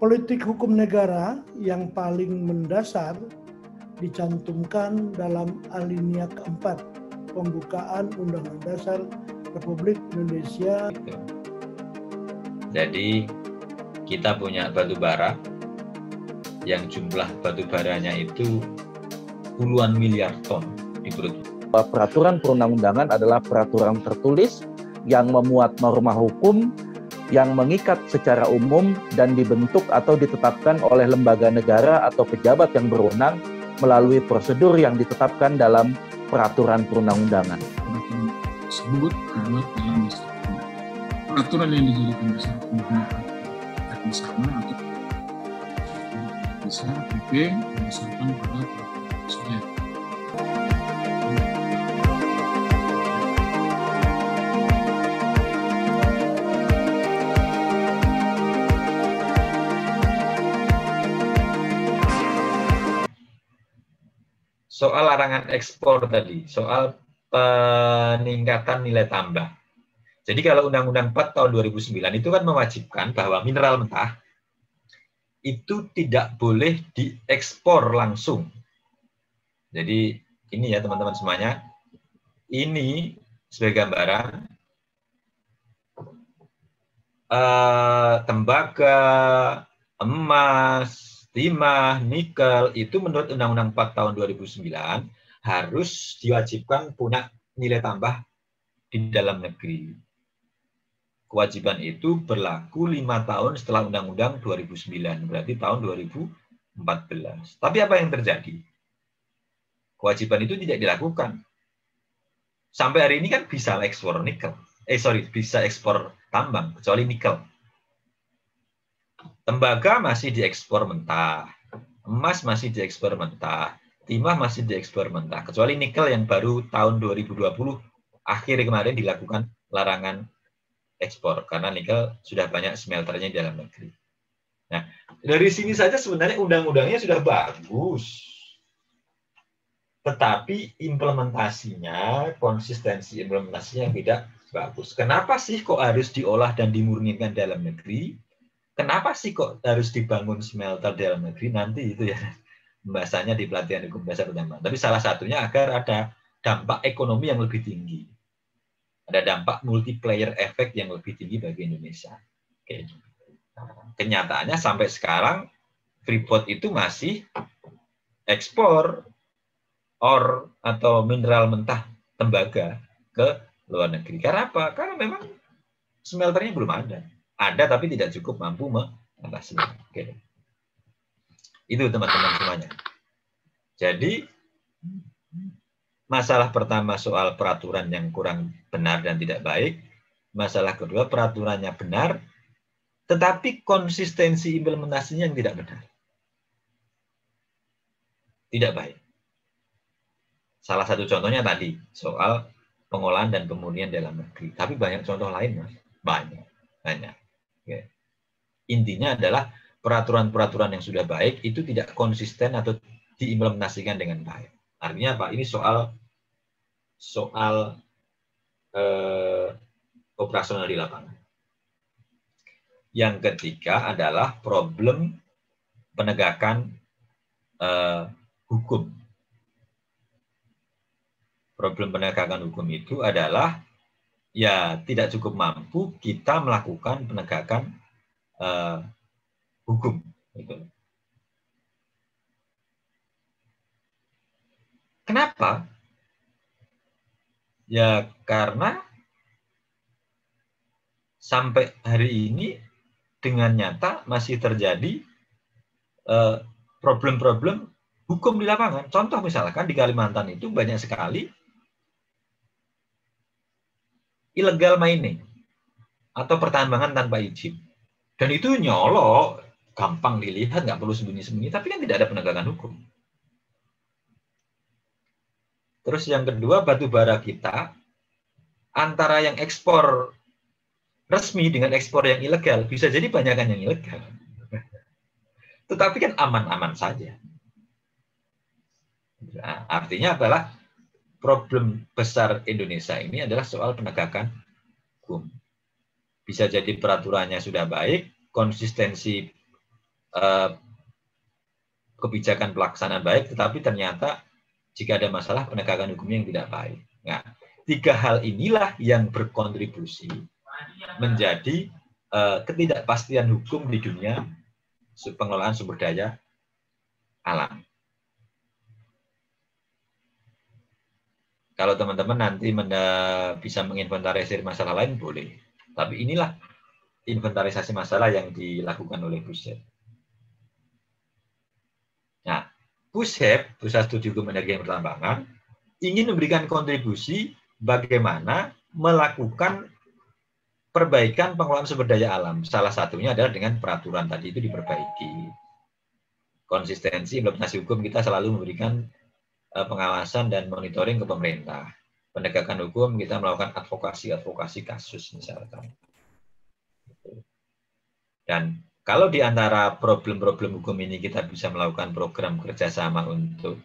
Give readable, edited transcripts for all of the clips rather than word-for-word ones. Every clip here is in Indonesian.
Politik hukum negara yang paling mendasar dicantumkan dalam alinea keempat pembukaan Undang-Undang Dasar Republik Indonesia. Jadi kita punya batu bara yang jumlah batu baranya itu puluhan miliar ton di perut. Peraturan perundang-undangan adalah peraturan tertulis yang memuat norma hukum yang mengikat secara umum dan dibentuk atau ditetapkan oleh lembaga negara atau pejabat yang berwenang melalui prosedur yang ditetapkan dalam peraturan perundang-undangan. Peraturan tersebut dibuat dalam dasar hukum. Peraturan yang dijadikan dasar hukum bersama atau bisa PP berdasarkan pada peraturan presiden. Soal larangan ekspor tadi, soal peningkatan nilai tambah. Jadi kalau Undang-Undang 4 tahun 2009 itu kan mewajibkan bahwa mineral mentah itu tidak boleh diekspor langsung. Jadi ini ya teman-teman semuanya, ini sebagai gambaran tembaga, emas, timah, nikel itu menurut Undang-Undang 4 tahun 2009 harus diwajibkan punya nilai tambah di dalam negeri. Kewajiban itu berlaku 5 tahun setelah Undang-Undang 2009, berarti tahun 2014. Tapi apa yang terjadi? Kewajiban itu tidak dilakukan. Sampai hari ini kan bisa ekspor nikel. Bisa ekspor tambang, kecuali nikel. Tembaga masih diekspor mentah, emas masih diekspor mentah, timah masih diekspor mentah, kecuali nikel yang baru tahun 2020 akhir kemarin dilakukan larangan ekspor karena nikel sudah banyak smelternya di dalam negeri. Nah, dari sini saja sebenarnya undang-undangnya sudah bagus, tetapi implementasinya, konsistensi implementasinya tidak bagus. Kenapa sih kok harus diolah dan dimurnikan dalam negeri? Kenapa sih kok harus dibangun smelter dalam negeri? Nanti itu ya pembahasannya di pelatihan hukum dasar utama. Tapi salah satunya agar ada dampak ekonomi yang lebih tinggi. Ada dampak multiplier effect yang lebih tinggi bagi Indonesia. Oke. Nah, kenyataannya sampai sekarang Freeport itu masih ekspor ore atau mineral mentah tembaga ke luar negeri. Karena apa? Karena memang smelternya belum ada. Ada tapi tidak cukup mampu mengatasinya. Oke. Itu teman-teman semuanya. Jadi masalah pertama soal peraturan yang kurang benar dan tidak baik. Masalah kedua peraturannya benar, tetapi konsistensi implementasinya yang tidak benar. Tidak baik. Salah satu contohnya tadi soal pengolahan dan pemurnian dalam negeri. Tapi banyak contoh lain, Mas. Banyak. Oke. Intinya adalah peraturan-peraturan yang sudah baik itu tidak konsisten atau diimplementasikan dengan baik. Artinya apa? Ini soal operasional di lapangan. Yang ketiga adalah problem penegakan hukum. Problem penegakan hukum itu adalah ya tidak cukup mampu kita melakukan penegakan hukum. Kenapa? Ya karena sampai hari ini dengan nyata masih terjadi problem-problem hukum di lapangan. Contoh misalkan di Kalimantan itu banyak sekali illegal mining atau pertambangan tanpa izin. Dan itu nyolok, gampang dilihat, nggak perlu sembunyi-sembunyi, tapi kan tidak ada penegakan hukum. Terus yang kedua, batu bara kita, antara yang ekspor resmi dengan ekspor yang ilegal, bisa jadi banyakkan yang ilegal. Tetapi kan aman-aman saja. Nah, artinya adalah problem besar Indonesia ini adalah soal penegakan hukum. Bisa jadi peraturannya sudah baik, konsistensi kebijakan pelaksanaan baik, tetapi ternyata jika ada masalah penegakan hukumnya yang tidak baik. Nah, 3 hal inilah yang berkontribusi menjadi ketidakpastian hukum di dunia pengelolaan sumber daya alam. Kalau teman-teman nanti bisa menginventarisir masalah lain, boleh. Tapi inilah inventarisasi masalah yang dilakukan oleh PUSHEP. Nah, PUSHEP, Pusat Studi Hukum Energi dan Pertambangan, ingin memberikan kontribusi bagaimana melakukan perbaikan pengelolaan sumber daya alam. Salah satunya adalah dengan peraturan tadi itu diperbaiki. Konsistensi implementasi hukum kita selalu memberikan pengawasan dan monitoring ke pemerintah. Penegakan hukum kita melakukan advokasi kasus misalkan. Dan kalau di antara problem-problem hukum ini kita bisa melakukan program kerjasama untuk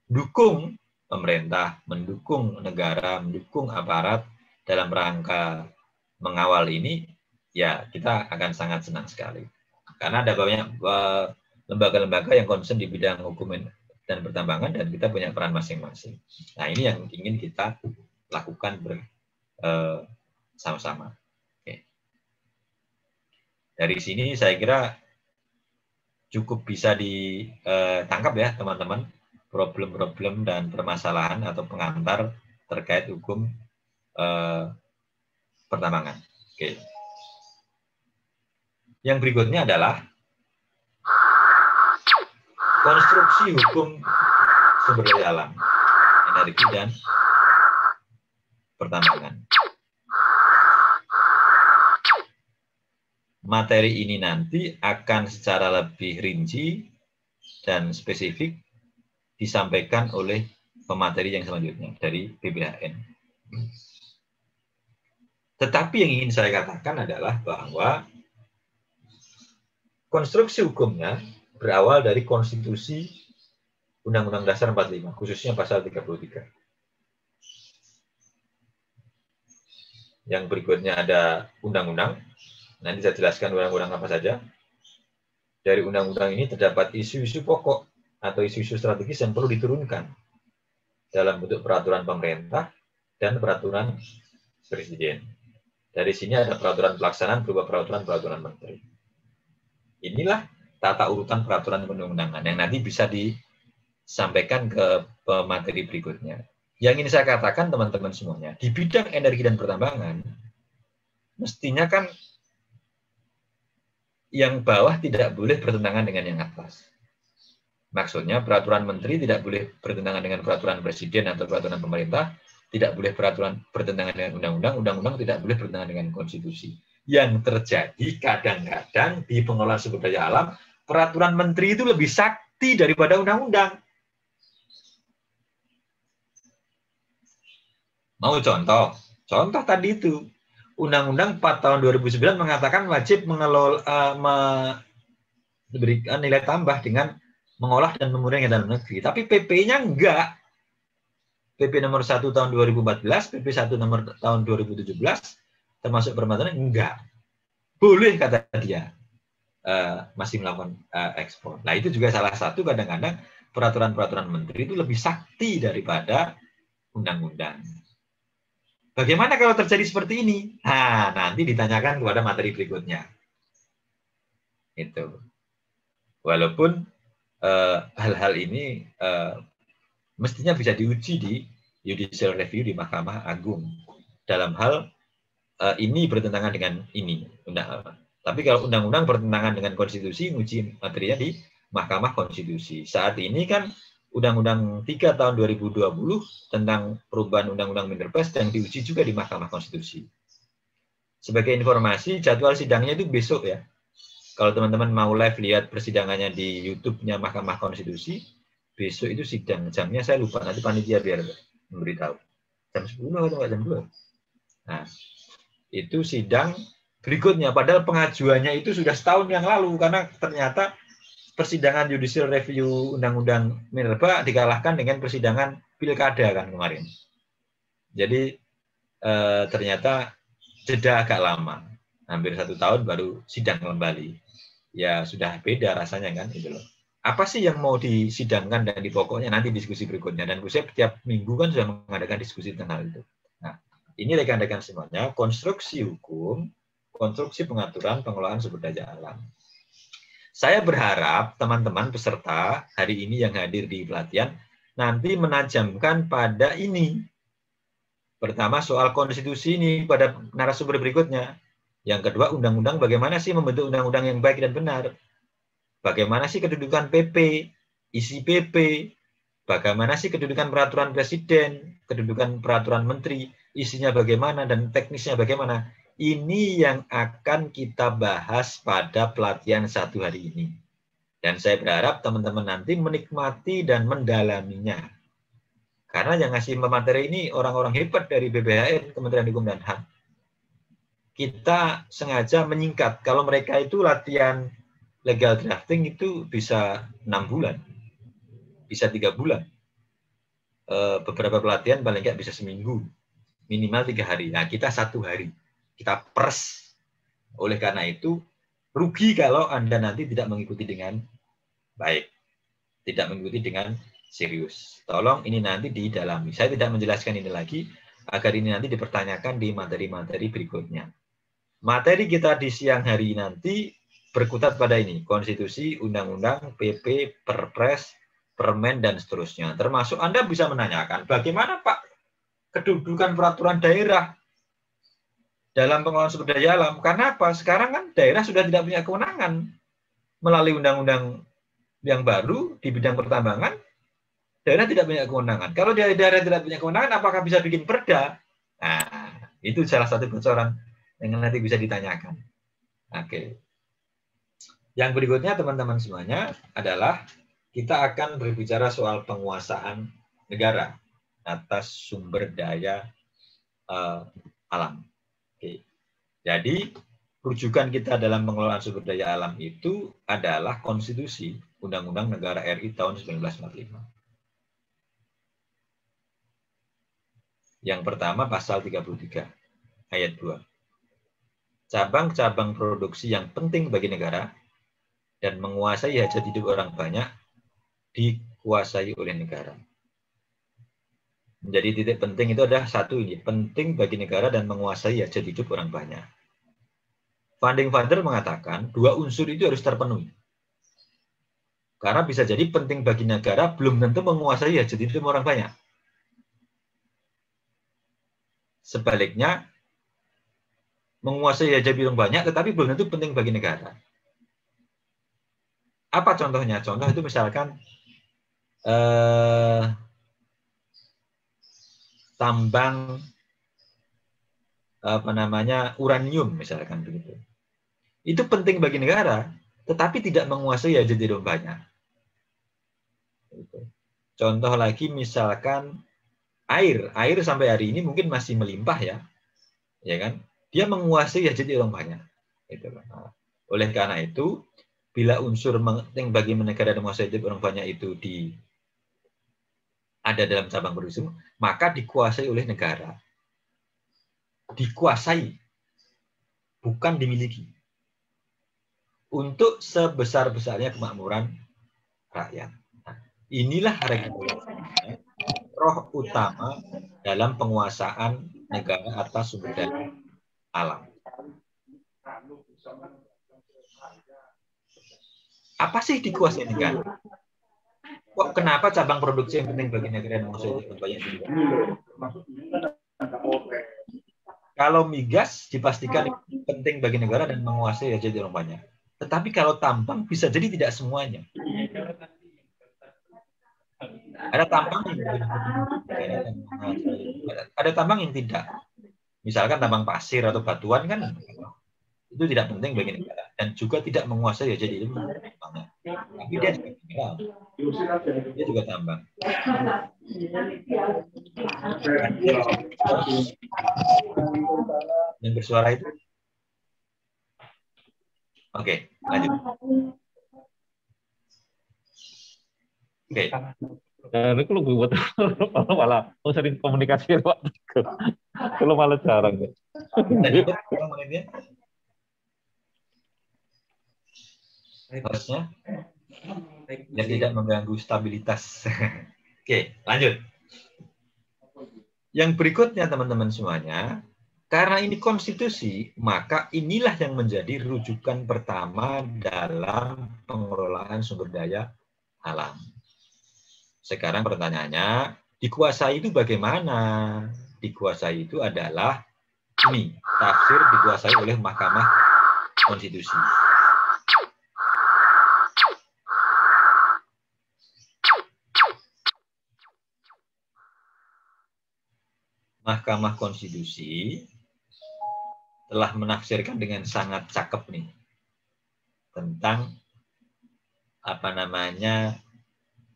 mendukung pemerintah, mendukung negara, mendukung aparat dalam rangka mengawal ini, ya kita akan sangat senang sekali. Karena ada banyak lembaga-lembaga yang concern di bidang hukum dan pertambangan dan kita punya peran masing-masing. Nah, ini yang ingin kita lakukan bersama-sama. Oke. Dari sini saya kira cukup bisa ditangkap ya teman-teman problem-problem dan permasalahan atau pengantar terkait hukum pertambangan. Oke. Yang berikutnya adalah konstruksi hukum sumber daya alam, energi dan pertambangan. Materi ini nanti akan secara lebih rinci dan spesifik disampaikan oleh pemateri yang selanjutnya dari BPHN. Tetapi yang ingin saya katakan adalah bahwa konstruksi hukumnya berawal dari konstitusi Undang-Undang Dasar 45, khususnya pasal 33. Yang berikutnya ada undang-undang. Nanti saya jelaskan undang-undang apa saja. Dari undang-undang ini terdapat isu-isu pokok atau isu-isu strategis yang perlu diturunkan dalam bentuk peraturan pemerintah dan peraturan presiden. Dari sini ada peraturan pelaksanaan berupa peraturan menteri. Inilah tata urutan peraturan perundang-undangan yang nanti bisa disampaikan ke pemateri berikutnya. Yang ingin saya katakan teman-teman semuanya, di bidang energi dan pertambangan, mestinya kan yang bawah tidak boleh bertentangan dengan yang atas. Maksudnya peraturan menteri tidak boleh bertentangan dengan peraturan presiden atau peraturan pemerintah, tidak boleh bertentangan dengan undang-undang, undang-undang tidak boleh bertentangan dengan konstitusi. Yang terjadi kadang-kadang di pengelolaan sumber daya alam, peraturan menteri itu lebih sakti daripada undang-undang. Mau contoh? Contoh tadi itu. Undang-Undang 4 tahun 2009 mengatakan wajib memberikan nilai tambah dengan mengolah dan memurnikan dalam negeri. Tapi PP-nya enggak. PP nomor 1 tahun 2014, PP 1 nomor tahun 2017, termasuk permaturan enggak. Boleh kata dia. Masih melakukan ekspor. Nah, itu juga salah satu kadang-kadang peraturan-peraturan menteri itu lebih sakti daripada undang-undang. Bagaimana kalau terjadi seperti ini? Nah, nanti ditanyakan kepada materi berikutnya. Itu. Walaupun hal-hal ini mestinya bisa diuji di judicial review di Mahkamah Agung dalam hal ini bertentangan dengan ini. Tapi kalau undang-undang bertentangan dengan konstitusi, uji materinya di Mahkamah Konstitusi. Saat ini kan Undang-Undang 3 tahun 2020 tentang perubahan Undang-Undang Minerba yang diuji juga di Mahkamah Konstitusi. Sebagai informasi, jadwal sidangnya itu besok ya. Kalau teman-teman mau live lihat persidangannya di YouTube-nya Mahkamah Konstitusi, besok itu sidang. Jamnya saya lupa, nanti panitia biar memberitahu. Jam 10 atau jam 2. Nah, itu sidang berikutnya. Padahal pengajuannya itu sudah setahun yang lalu, karena ternyata persidangan judicial review Undang-Undang Minerba dikalahkan dengan persidangan pilkada kan kemarin. Jadi ternyata jeda agak lama, hampir 1 tahun baru sidang kembali. ya sudah beda rasanya kan gitu loh. Apa sih yang mau disidangkan dan di pokoknya nanti diskusi berikutnya, dan saya tiap minggu kan sudah mengadakan diskusi tentang hal itu. Nah, ini rekan-rekan semuanya, konstruksi hukum, konstruksi pengaturan pengelolaan sumber daya alam. Saya berharap teman-teman peserta hari ini yang hadir di pelatihan nanti menajamkan pada ini. Pertama soal konstitusi ini pada narasumber berikutnya. Yang kedua undang-undang, bagaimana sih membentuk undang-undang yang baik dan benar. Bagaimana sih kedudukan PP, isi PP, bagaimana sih kedudukan peraturan presiden, kedudukan peraturan menteri, isinya bagaimana dan teknisnya bagaimana. Ini yang akan kita bahas pada pelatihan 1 hari ini. Dan saya berharap teman-teman nanti menikmati dan mendalaminya. Karena yang ngasih materi ini orang-orang hebat dari BPHN, Kementerian Hukum dan HAM. Kita sengaja menyingkat. Kalau mereka itu latihan legal drafting itu bisa 6 bulan. Bisa 3 bulan. Beberapa pelatihan paling nggak bisa seminggu. Minimal 3 hari. Nah, kita 1 hari. Kita pers. Oleh karena itu, rugi kalau Anda nanti tidak mengikuti dengan baik. Tidak mengikuti dengan serius. Tolong ini nanti didalami. Saya tidak menjelaskan ini lagi, agar ini nanti dipertanyakan di materi-materi berikutnya. Materi kita di siang hari nanti berkutat pada ini. Konstitusi, undang-undang, PP, perpres, permen, dan seterusnya. Termasuk Anda bisa menanyakan, bagaimana Pak kedudukan peraturan daerah dalam pengelolaan sumber daya alam? Karena apa? Sekarang kan daerah sudah tidak punya kewenangan melalui undang-undang yang baru di bidang pertambangan. Daerah tidak punya kewenangan. Kalau daerah tidak punya kewenangan, apakah bisa bikin perda? Nah, itu salah satu bocoran yang nanti bisa ditanyakan. Oke. Yang berikutnya teman-teman semuanya adalah kita akan berbicara soal penguasaan negara atas sumber daya alam. Oke. Jadi, rujukan kita dalam pengelolaan sumber daya alam itu adalah konstitusi Undang-Undang Negara RI tahun 1945. Yang pertama pasal 33 ayat 2. Cabang-cabang produksi yang penting bagi negara dan menguasai hajat hidup orang banyak dikuasai oleh negara. Menjadi titik penting itu adalah satu ini, penting bagi negara dan menguasai hajat hidup orang banyak. Founding Father mengatakan 2 unsur itu harus terpenuhi. Karena bisa jadi penting bagi negara belum tentu menguasai hajat hidup orang banyak. Sebaliknya, menguasai hajat hidup orang banyak tetapi belum tentu penting bagi negara. Apa contohnya? Contoh itu misalkan tambang uranium misalkan begitu. Itu penting bagi negara, tetapi tidak menguasai hajat hidup banyak. Contoh lagi misalkan air sampai hari ini mungkin masih melimpah ya kan? Dia menguasai hajat hidup banyak. Oleh karena itu, bila unsur penting bagi negara dan menguasai hajat orang banyak itu ada dalam cabang produksi, maka dikuasai oleh negara. Dikuasai, bukan dimiliki. Untuk sebesar-besarnya kemakmuran rakyat. Nah, inilah regulasinya, roh utama dalam penguasaan negara atas sumber daya alam. Apa sih dikuasai negara? Kok kenapa cabang produksi yang penting bagi negara dan menguasai banyak juga? Kalau migas dipastikan penting bagi negara dan menguasai hajat hidup banyak. Tetapi kalau tambang bisa jadi tidak semuanya. Ada tambang yang tidak. Misalkan tambang pasir atau batuan kan itu tidak penting bagi negara dan juga tidak menguasai hajat hidup banyak. Tapi dia juga mineral. Dia juga tambang. Yang bersuara itu. Oke, lanjut. Oke. Ini kalau gue buat malah sering komunikasi waktu kalau malah jarang deh. hostnya biar tidak mengganggu stabilitas. Oke, lanjut. Yang berikutnya teman-teman semuanya, karena ini konstitusi, maka inilah yang menjadi rujukan pertama dalam pengelolaan sumber daya alam. Sekarang pertanyaannya, dikuasai itu bagaimana? Dikuasai itu adalah ini, tafsir dikuasai oleh Mahkamah Konstitusi. Mahkamah Konstitusi telah menafsirkan dengan sangat cakep nih tentang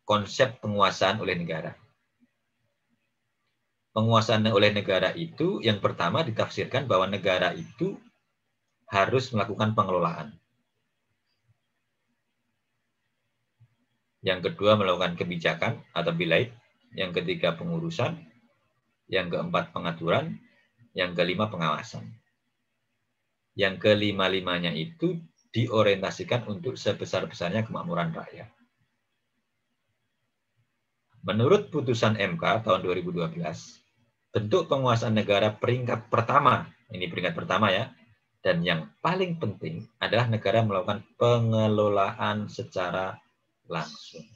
konsep penguasaan oleh negara. Penguasaan oleh negara itu yang pertama ditafsirkan bahwa negara itu harus melakukan pengelolaan. Yang kedua melakukan kebijakan atau bilai. Yang ketiga pengurusan. Yang keempat pengaturan. Yang kelima pengawasan. Yang kelima-limanya itu diorientasikan untuk sebesar-besarnya kemakmuran rakyat. Menurut putusan MK tahun 2012, bentuk penguasaan negara peringkat pertama, ini peringkat pertama ya, dan yang paling penting adalah negara melakukan pengelolaan secara langsung.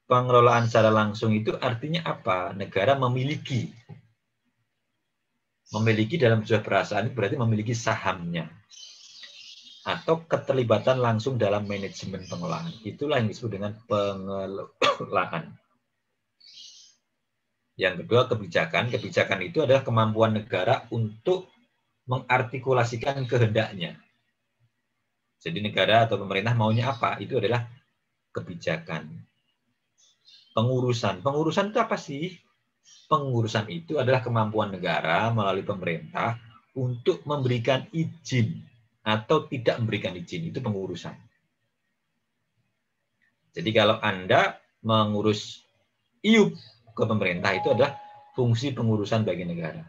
Pengelolaan secara langsung itu artinya apa? Negara memiliki dalam sebuah perusahaan berarti memiliki sahamnya atau keterlibatan langsung dalam manajemen pengelolaan. Itulah yang disebut dengan pengelolaan. Yang kedua kebijakan. Kebijakan itu adalah kemampuan negara untuk mengartikulasikan kehendaknya. Jadi negara atau pemerintah maunya apa? Itu adalah kebijakan. Pengurusan. Pengurusan itu apa sih? Pengurusan itu adalah kemampuan negara melalui pemerintah untuk memberikan izin atau tidak memberikan izin. Itu pengurusan. Jadi kalau Anda mengurus IUP ke pemerintah itu adalah fungsi pengurusan bagi negara.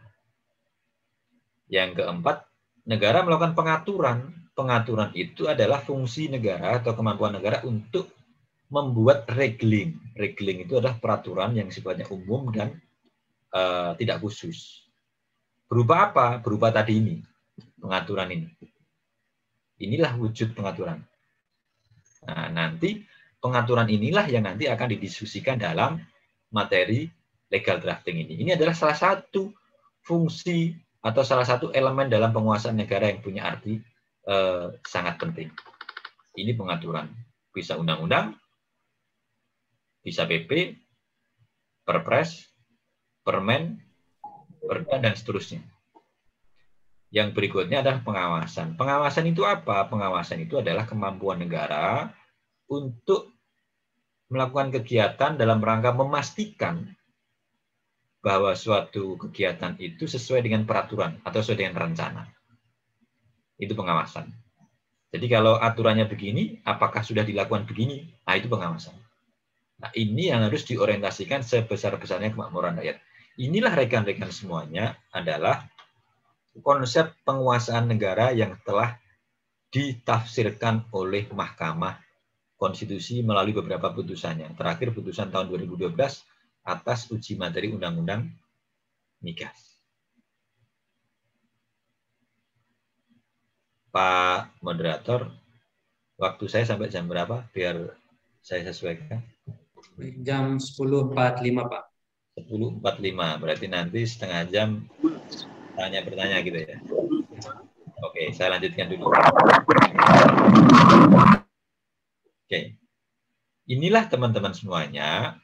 Yang keempat, negara melakukan pengaturan. Pengaturan itu adalah fungsi negara atau kemampuan negara untuk membuat regling. Regling itu adalah peraturan yang sifatnya umum dan tidak khusus. Berupa apa? Berupa tadi ini, pengaturan ini. Inilah wujud pengaturan. Nah, nanti pengaturan inilah yang nanti akan didiskusikan dalam materi legal drafting ini. Ini adalah salah satu fungsi atau salah satu elemen dalam penguasaan negara yang punya arti sangat penting. Ini pengaturan. Bisa undang-undang, bisa PP, Perpres, Permen, Perda, dan seterusnya. Yang berikutnya adalah pengawasan. Pengawasan itu apa? Pengawasan itu adalah kemampuan negara untuk melakukan kegiatan dalam rangka memastikan bahwa suatu kegiatan itu sesuai dengan peraturan atau sesuai dengan rencana. Itu pengawasan. Jadi kalau aturannya begini, apakah sudah dilakukan begini? Nah, itu pengawasan. Nah, ini yang harus diorientasikan sebesar-besarnya kemakmuran rakyat. Inilah rekan-rekan semuanya adalah konsep penguasaan negara yang telah ditafsirkan oleh Mahkamah Konstitusi melalui beberapa putusannya. Terakhir putusan tahun 2012 atas uji materi Undang-Undang Migas. Pak Moderator, waktu saya sampai jam berapa? Biar saya sesuaikan. Jam 10.45, Pak. 10.45, berarti nanti setengah jam tanya-bertanya gitu ya. Oke, saya lanjutkan dulu. Oke, inilah teman-teman semuanya.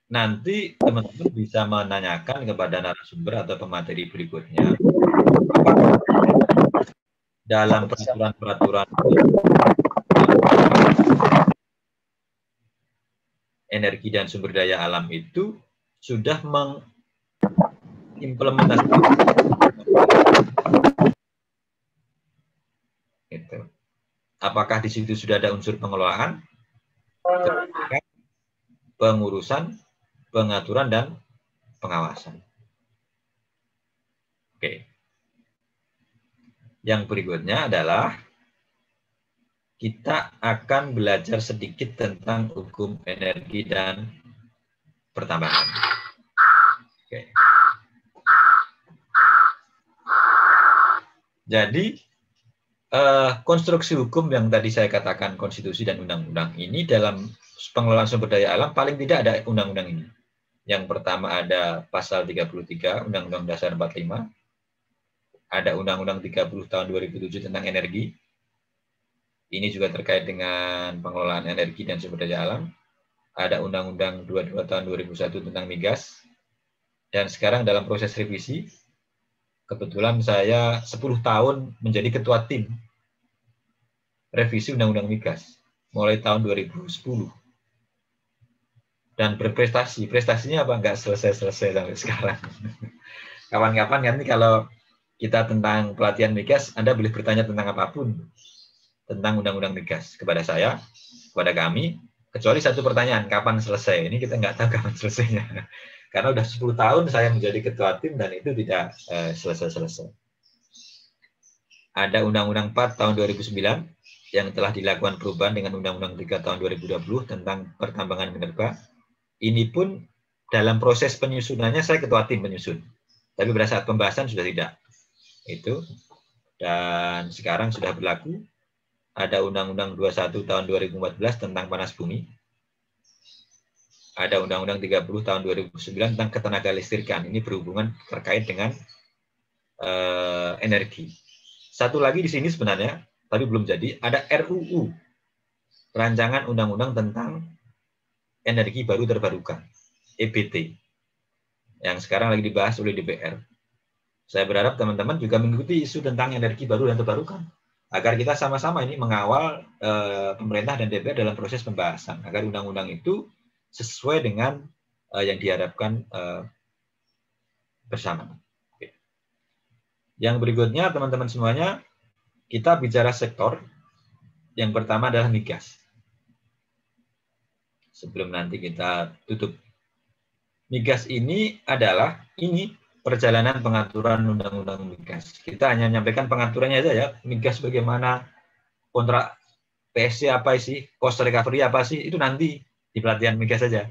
Nanti teman-teman bisa menanyakan kepada narasumber atau pemateri berikutnya dalam peraturan-peraturan energi dan sumber daya alam itu sudah mengimplementasikan itu. Apakah di situ sudah ada unsur pengelolaan, pengurusan, pengaturan, dan pengawasan. Oke. Yang berikutnya adalah kita akan belajar sedikit tentang hukum energi dan pertambangan. Oke. Jadi, konstruksi hukum yang tadi saya katakan konstitusi dan undang-undang ini dalam pengelolaan sumber daya alam paling tidak ada undang-undang ini. Yang pertama ada pasal 33 Undang-Undang Dasar 45, ada Undang-Undang 30 tahun 2007 tentang energi. Ini juga terkait dengan pengelolaan energi dan sumber daya alam. Ada Undang-Undang 22 tahun 2001 tentang migas. Dan sekarang dalam proses revisi, kebetulan saya 10 tahun menjadi ketua tim revisi Undang-Undang migas mulai tahun 2010. Dan berprestasi. Prestasinya apa? Nggak selesai-selesai sampai sekarang. Kapan-kapan nanti kalau kita tentang pelatihan migas, Anda boleh bertanya tentang apapun tentang Undang-Undang migas kepada saya, kepada kami, kecuali satu pertanyaan, kapan selesai? Ini kita nggak tahu kapan selesainya. Karena udah 10 tahun saya menjadi ketua tim dan itu tidak selesai-selesai. Ada Undang-Undang 4 tahun 2009 yang telah dilakukan perubahan dengan Undang-Undang 3 tahun 2020 tentang pertambangan minerba. Ini pun dalam proses penyusunannya saya ketua tim penyusun. Tapi pada saat pembahasan sudah tidak. Itu. Dan sekarang sudah berlaku. Ada Undang-Undang 21 tahun 2014 tentang panas bumi. Ada Undang-Undang 30 tahun 2009 tentang ketenaga listrikan. Ini berhubungan terkait dengan energi. Satu lagi di sini sebenarnya, tapi belum jadi, ada RUU. Rancangan Undang-Undang tentang energi baru terbarukan, EBT, yang sekarang lagi dibahas oleh DPR. Saya berharap teman-teman juga mengikuti isu tentang energi baru dan terbarukan, agar kita sama-sama ini mengawal pemerintah dan DPR dalam proses pembahasan, agar undang-undang itu sesuai dengan yang diharapkan bersama. Oke. Yang berikutnya, teman-teman semuanya, kita bicara sektor. Yang pertama adalah migas. Sebelum nanti kita tutup. Migas ini adalah perjalanan pengaturan undang-undang migas. Kita hanya menyampaikan pengaturannya saja ya. Migas bagaimana, kontrak PSC apa sih, cost recovery apa sih, itu nanti di pelatihan migas saja.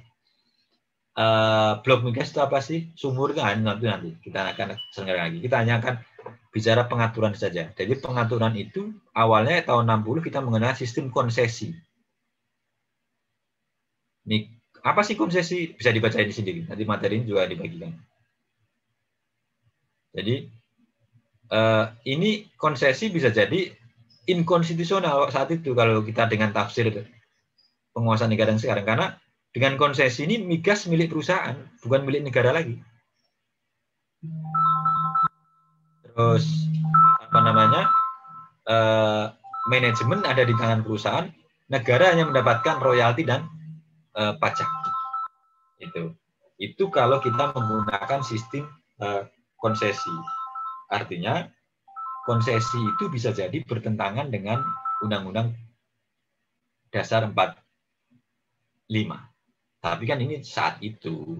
Blok migas itu apa sih, sumur kan nanti kita akan selenggarakan lagi. Kita hanya akan bicara pengaturan saja. Jadi pengaturan itu awalnya tahun 60 kita mengenal sistem konsesi. Apa sih konsesi? Bisa dibaca ini sendiri. Nanti materi ini juga dibagikan. Jadi ini konsesi bisa jadi inkonstitusional saat itu kalau kita dengan tafsir penguasaan negara yang sekarang. Karena dengan konsesi ini migas milik perusahaan, bukan milik negara lagi. Terus manajemen ada di tangan perusahaan, negara hanya mendapatkan royalti dan pajak. Itu kalau kita menggunakan sistem konsesi. Artinya konsesi itu bisa jadi bertentangan dengan Undang-Undang Dasar 45. Tapi kan ini saat itu,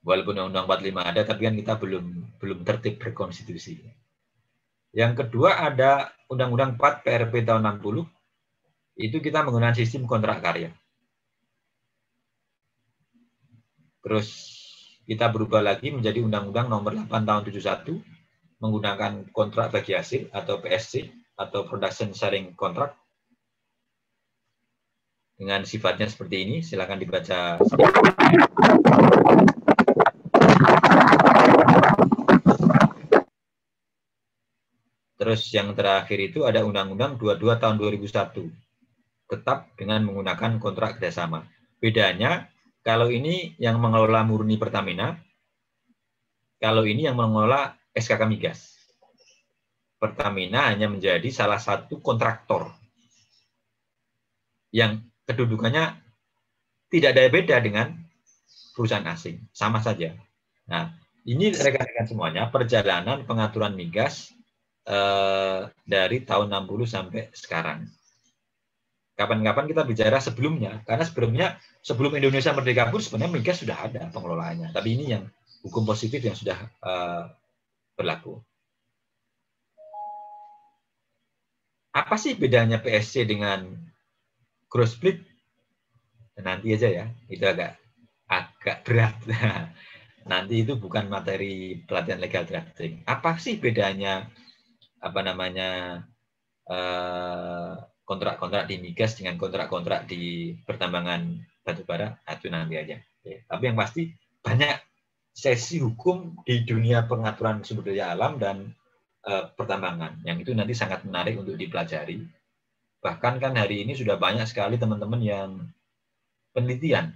walaupun Undang-Undang 45 ada, tapi kan kita belum tertib berkonstitusi. Yang kedua ada Undang-Undang 4 PRP tahun 60. Itu kita menggunakan sistem kontrak karya. Terus kita berubah lagi menjadi Undang-Undang Nomor 8 tahun 71 menggunakan kontrak bagi hasil atau PSC atau Production Sharing Contract dengan sifatnya seperti ini. Silakan dibaca. Terus yang terakhir itu ada Undang-Undang 22 tahun 2001 tetap dengan menggunakan kontrak kerjasama. Bedanya kalau ini yang mengelola murni Pertamina, kalau ini yang mengelola SKK Migas. Pertamina hanya menjadi salah satu kontraktor yang kedudukannya tidak ada beda dengan perusahaan asing, sama saja. Nah, ini rekan-rekan semuanya perjalanan pengaturan migas dari tahun 60 sampai sekarang. Kapan-kapan kita bicara sebelumnya, karena sebelum Indonesia merdeka pun sebenarnya migas sudah ada pengelolaannya. Tapi ini yang hukum positif yang sudah berlaku. Apa sih bedanya PSC dengan gross split? Nanti aja ya, itu agak berat. Nanti itu bukan materi pelatihan legal drafting. Apa sih bedanya kontrak-kontrak di migas dengan kontrak-kontrak di pertambangan batubara? Itu nanti aja. Oke. Tapi yang pasti banyak sesi hukum di dunia pengaturan sumber daya alam dan pertambangan, yang itu nanti sangat menarik untuk dipelajari. Bahkan kan hari ini sudah banyak sekali teman-teman yang penelitian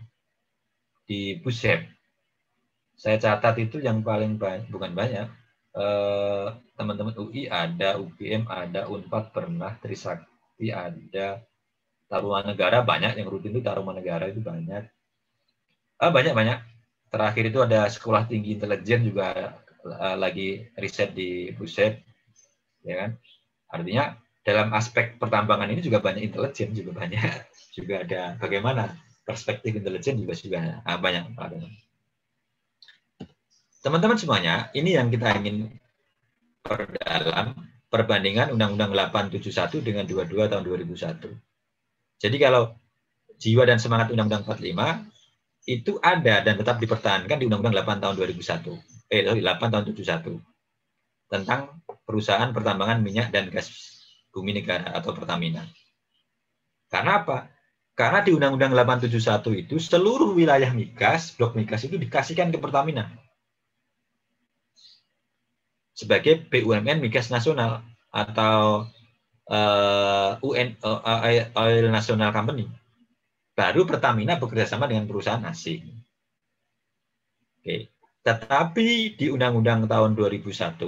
di BUSEP. Saya catat itu yang paling banyak, bukan banyak, teman-teman UI ada, UGM ada, Unpad pernah, Trisakti ada, Tarumanegara banyak, yang rutin itu Tarumanegara itu banyak. Banyak. Terakhir itu ada Sekolah Tinggi Intelijen juga lagi riset di BUSEP, ya kan? Artinya dalam aspek pertambangan ini juga banyak intelijen, juga ada bagaimana perspektif intelijen juga banyak. Teman-teman semuanya, ini yang kita ingin perdalam perbandingan Undang-Undang 871 dengan 22 tahun 2001. Jadi kalau jiwa dan semangat Undang-Undang 45 itu ada dan tetap dipertahankan di Undang-Undang 8 tahun 8 tahun 71 tentang perusahaan pertambangan minyak dan gas bumi negara atau Pertamina. Karena apa? Karena di Undang-Undang 871 itu seluruh wilayah migas, blok migas itu dikasihkan ke Pertamina sebagai BUMN migas nasional atau Oil National Company. Baru Pertamina bekerja sama dengan perusahaan asing. Oke. Tetapi di Undang-Undang tahun 2001,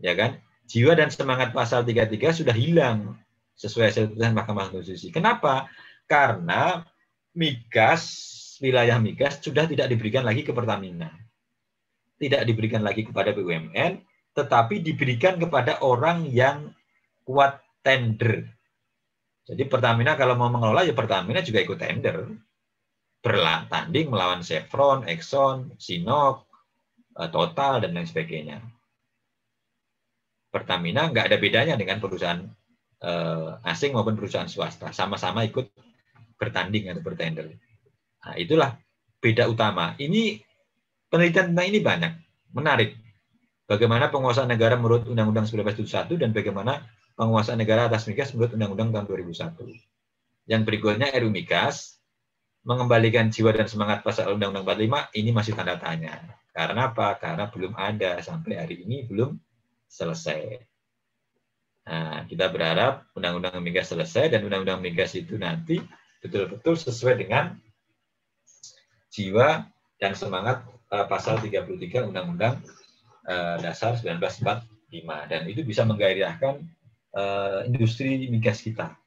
ya kan, jiwa dan semangat pasal 33 sudah hilang sesuai hasil putusan Mahkamah Konstitusi. Kenapa? Karena wilayah migas sudah tidak diberikan lagi ke Pertamina. Tidak diberikan lagi kepada BUMN, tetapi diberikan kepada orang yang kuat tender. Jadi Pertamina kalau mau mengelola, ya Pertamina juga ikut tender. Bertanding melawan Chevron, Exxon, Sinop, Total, dan lain sebagainya. Pertamina nggak ada bedanya dengan perusahaan asing maupun perusahaan swasta. Sama-sama ikut bertanding atau bertender. Nah, itulah beda utama. Ini penelitian tentang ini banyak. Menarik. Bagaimana penguasaan negara menurut Undang-Undang 1971 dan bagaimana penguasaan negara atas migas menurut Undang-Undang tahun 2001. Yang berikutnya RU Migas, mengembalikan jiwa dan semangat pasal Undang-Undang 45, ini masih tanda tanya. Karena apa? Karena belum ada, sampai hari ini belum selesai. Nah, kita berharap Undang-Undang Migas selesai dan Undang-Undang Migas itu nanti betul-betul sesuai dengan jiwa dan semangat pasal 33 Undang-Undang Dasar 1945, dan itu bisa menggairahkan industri migas kita,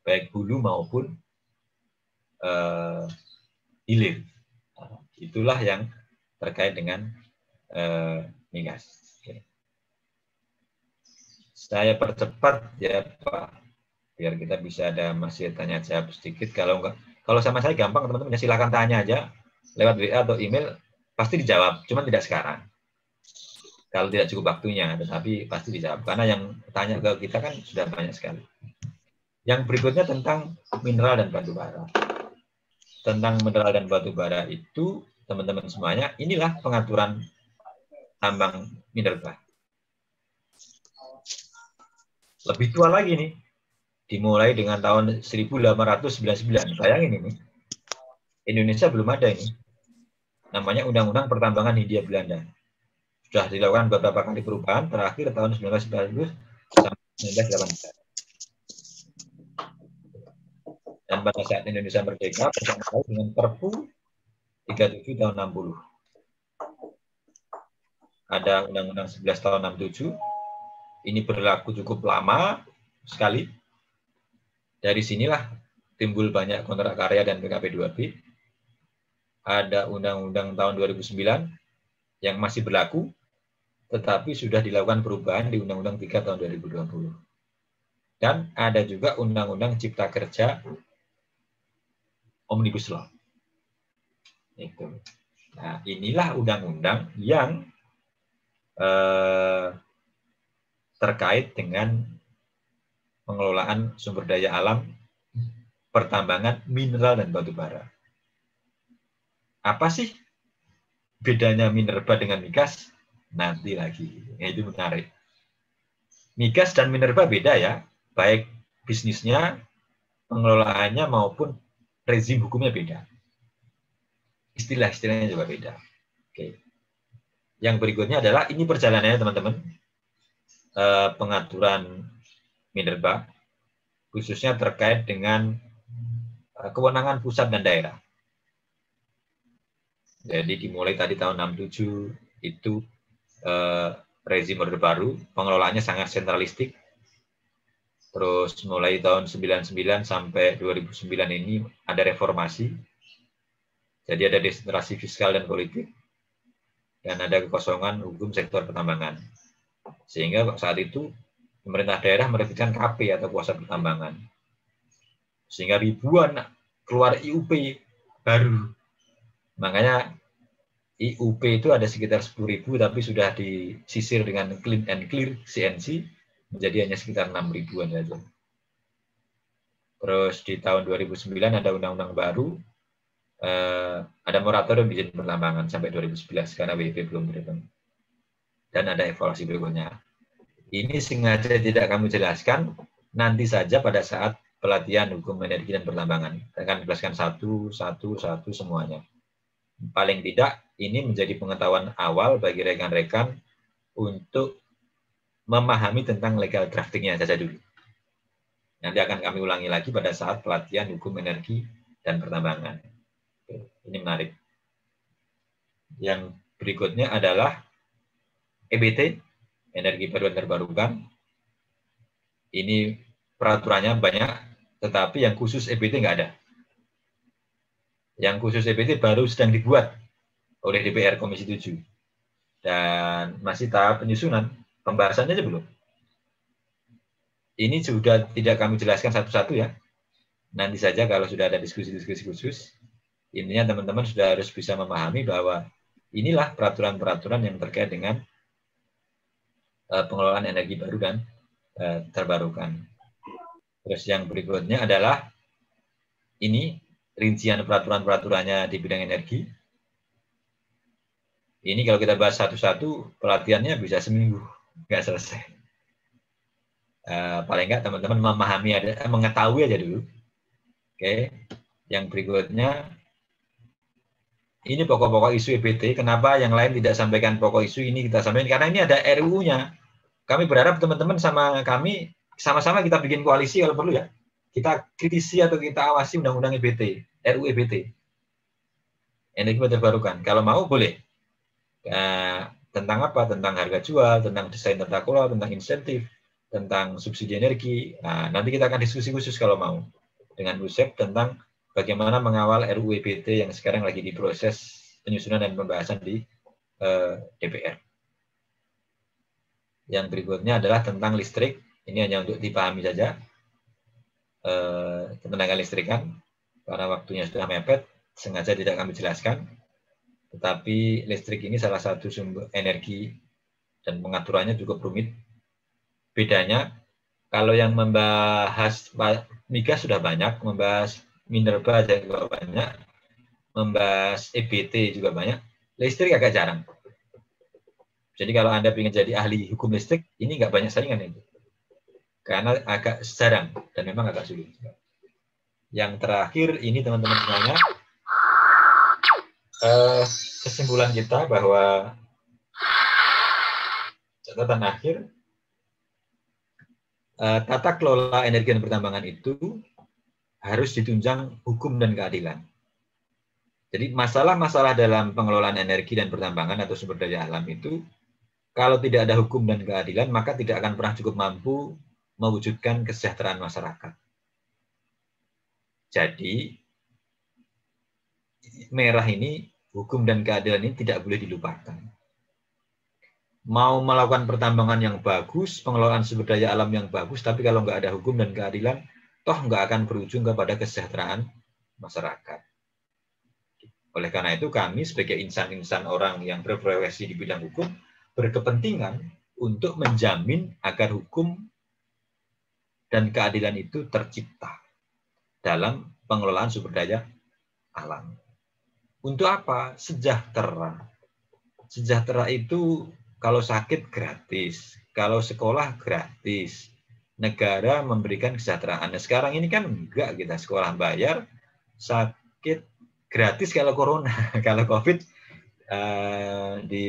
baik hulu maupun hilir. Itulah yang terkait dengan migas. Oke. Saya percepat ya Pak, biar kita bisa masih tanya jawab sedikit. Kalau sama saya gampang teman-teman, ya silakan tanya aja lewat WA atau email, pasti dijawab, cuman tidak sekarang. Kalau tidak cukup waktunya, tetapi pasti dijawab. Karena yang tanya ke kita kan sudah banyak sekali. Yang berikutnya tentang mineral dan batu bara. Tentang mineral dan batu bara itu, teman-teman semuanya, inilah pengaturan tambang mineral. Lebih tua lagi nih. Dimulai dengan tahun 1899. Bayangin ini. Indonesia belum ada ini. Namanya Undang-Undang Pertambangan Hindia Belanda. Sudah dilakukan beberapa kali perubahan, terakhir tahun 1990 sampai 1980. Dan pada saat Indonesia merdeka, bersama dengan Perpu 37 tahun 60. Ada Undang-Undang 11 tahun 67. Ini berlaku cukup lama sekali. Dari sinilah timbul banyak kontrak karya dan PKP 2B. Ada Undang-Undang tahun 2009 yang masih berlaku, tetapi sudah dilakukan perubahan di Undang-Undang 3 tahun 2020. Dan ada juga Undang-Undang Cipta Kerja Omnibus Law. Itu. Nah, inilah undang-undang yang terkait dengan pengelolaan sumber daya alam, pertambangan, mineral, dan batu bara. Apa sih bedanya Minerba dengan Migas? Nanti lagi. Itu menarik. Migas dan Minerba beda ya, baik bisnisnya, pengelolaannya, maupun rezim hukumnya beda. Istilah-istilahnya juga beda. Oke. Yang berikutnya adalah, ini perjalanannya teman-teman, pengaturan Minerba, khususnya terkait dengan kewenangan pusat dan daerah. Jadi dimulai tadi tahun 67 itu rezim Orde Baru, pengelolaannya sangat sentralistik. Terus mulai tahun 99 sampai 2009 ini ada reformasi. Jadi ada desentralisasi fiskal dan politik, dan ada kekosongan hukum sektor pertambangan. Sehingga saat itu pemerintah daerah menerbitkan KP atau kuasa pertambangan. Sehingga ribuan keluar IUP baru. Makanya IUP itu ada sekitar 10.000, tapi sudah disisir dengan clean and clear CNC, menjadi hanya sekitar 6.000-an saja. Terus di tahun 2009 ada undang-undang baru, ada moratorium izin pertambangan sampai 2011 karena WIP belum berkembang. Dan ada evaluasi berikutnya. Ini sengaja tidak kami jelaskan, nanti saja pada saat pelatihan hukum energi dan pertambangan. Saya akan jelaskan satu semuanya. Paling tidak, ini menjadi pengetahuan awal bagi rekan-rekan untuk memahami tentang legal draftingnya saja dulu. Nanti akan kami ulangi lagi pada saat pelatihan hukum energi dan pertambangan. Ini menarik. Yang berikutnya adalah EBT, energi baru dan terbarukan. Ini peraturannya banyak, tetapi yang khusus EBT nggak ada. Yang khusus EBT baru sedang dibuat oleh DPR Komisi 7. Dan masih tahap penyusunan, pembahasannya aja belum. Ini sudah tidak kami jelaskan satu-satu ya. Nanti saja kalau sudah ada diskusi-diskusi khusus, intinya teman-teman sudah harus bisa memahami bahwa inilah peraturan-peraturan yang terkait dengan pengelolaan energi baru dan terbarukan. Terus yang berikutnya adalah ini rincian peraturan-peraturannya di bidang energi. Ini kalau kita bahas satu-satu, pelatihannya bisa seminggu, nggak selesai. Paling nggak teman-teman memahami, mengetahui aja dulu. Oke. Yang berikutnya, ini pokok-pokok isu EBT. Kenapa yang lain tidak sampaikan pokok isu ini kita sampaikan? Karena ini ada RUU-nya. Kami berharap teman-teman sama kami sama-sama kita bikin koalisi kalau perlu ya. Kita kritisi atau kita awasi undang-undang EBT, RUU EBT. Energi terbarukan. Kalau mau boleh. Tentang apa? Tentang harga jual, tentang desain tata kelola, tentang insentif, tentang subsidi energi. Nah, nanti kita akan diskusi khusus kalau mau dengan Busep tentang bagaimana mengawal RUU EBT yang sekarang lagi diproses penyusunan dan pembahasan di DPR. Yang berikutnya adalah tentang listrik. Ini hanya untuk dipahami saja. Ketenaga listrikan, karena waktunya sudah mepet, sengaja tidak kami jelaskan. Tetapi listrik ini salah satu sumber energi dan pengaturannya cukup rumit. Bedanya, kalau yang membahas migas sudah banyak, membahas Minerba juga banyak, membahas EBT juga banyak, listrik agak jarang. Jadi kalau Anda ingin jadi ahli hukum listrik, ini nggak banyak saingan itu. Karena agak jarang, dan memang agak sulit. Yang terakhir, ini teman-teman semuanya, kesimpulan kita bahwa catatan akhir, tata kelola energi dan pertambangan itu harus ditunjang hukum dan keadilan. Jadi masalah-masalah dalam pengelolaan energi dan pertambangan atau sumber daya alam itu, kalau tidak ada hukum dan keadilan, maka tidak akan pernah cukup mampu mewujudkan kesejahteraan masyarakat. Jadi, merah ini, hukum dan keadilan ini tidak boleh dilupakan. Mau melakukan pertambangan yang bagus, pengelolaan sumber daya alam yang bagus, tapi kalau nggak ada hukum dan keadilan, toh nggak akan berujung kepada kesejahteraan masyarakat. Oleh karena itu, kami sebagai insan-insan orang yang berprofesi di bidang hukum, berkepentingan untuk menjamin agar hukum dan keadilan itu tercipta dalam pengelolaan sumber daya alam. Untuk apa? Sejahtera. Sejahtera itu kalau sakit gratis, kalau sekolah gratis, negara memberikan kesejahteraan. Nah, sekarang ini kan enggak, kita sekolah bayar, sakit gratis kalau corona, kalau COVID di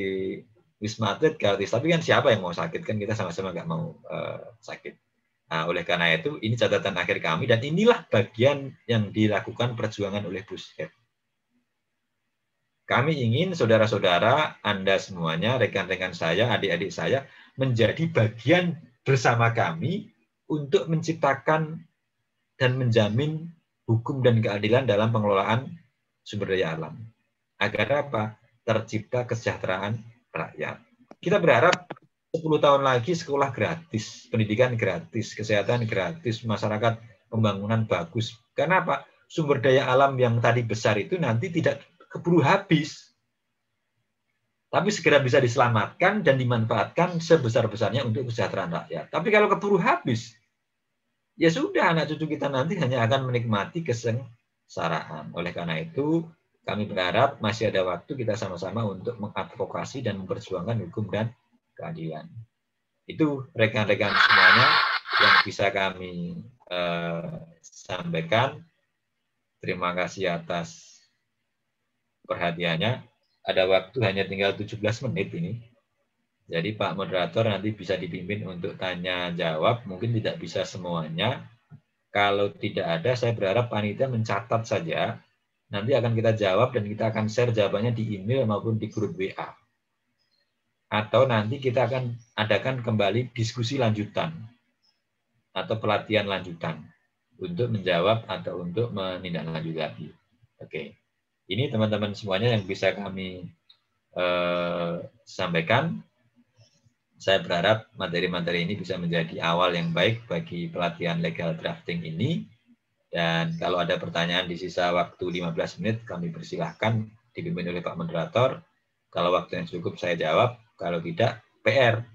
Wisma Atlet gratis. Tapi kan siapa yang mau sakit, kan kita sama-sama nggak mau sakit. Nah, oleh karena itu ini catatan akhir kami, dan inilah bagian yang dilakukan perjuangan oleh Buset. Kami ingin saudara-saudara, Anda semuanya, rekan-rekan saya, adik-adik saya, menjadi bagian bersama kami untuk menciptakan dan menjamin hukum dan keadilan dalam pengelolaan sumber daya alam. Agar apa? Tercipta kesejahteraan rakyat. Kita berharap 10 tahun lagi sekolah gratis, pendidikan gratis, kesehatan gratis, masyarakat pembangunan bagus. Karena apa? Sumber daya alam yang tadi besar itu nanti tidak keburu habis, tapi segera bisa diselamatkan dan dimanfaatkan sebesar-besarnya untuk kesejahteraan rakyat. Tapi kalau keburu habis, ya sudah, anak cucu kita nanti hanya akan menikmati kesengsaraan. Oleh karena itu, kami berharap masih ada waktu kita sama-sama untuk mengadvokasi dan memperjuangkan hukum dan keadilan. Itu rekan-rekan semuanya yang bisa kami sampaikan. Terima kasih atas perhatiannya. Ada waktu hanya tinggal 17 menit ini. Jadi Pak Moderator nanti bisa dipimpin untuk tanya jawab. Mungkin tidak bisa semuanya. Kalau tidak ada, saya berharap panitia mencatat saja. Nanti akan kita jawab dan kita akan share jawabannya di email maupun di grup WA. Atau nanti kita akan adakan kembali diskusi lanjutan atau pelatihan lanjutan untuk menjawab atau untuk menindaklanjuti. Oke, ini teman-teman semuanya yang bisa kami sampaikan. Saya berharap materi-materi ini bisa menjadi awal yang baik bagi pelatihan legal drafting ini. Dan kalau ada pertanyaan di sisa waktu 15 menit, kami persilahkan dipimpin oleh Pak Moderator. Kalau waktu yang cukup saya jawab. Kalau tidak, PR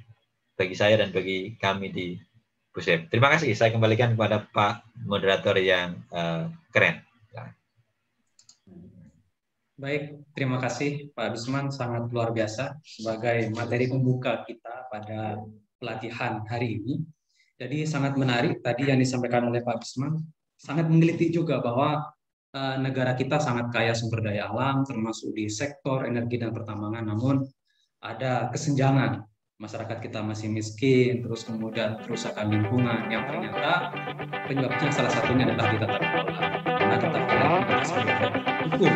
bagi saya dan bagi kami di Buset. Terima kasih. Saya kembalikan kepada Pak Moderator yang keren. Baik, terima kasih Pak Bisman, sangat luar biasa sebagai materi pembuka kita pada pelatihan hari ini. Jadi sangat menarik tadi yang disampaikan oleh Pak Bisman, sangat menggelitik juga bahwa negara kita sangat kaya sumber daya alam, termasuk di sektor energi dan pertambangan, namun ada kesenjangan, masyarakat kita masih miskin, terus kemudian kerusakan lingkungan yang ternyata penyebabnya salah satunya adalah di tata kelola. Karena tata kelola tidak sebagai hukum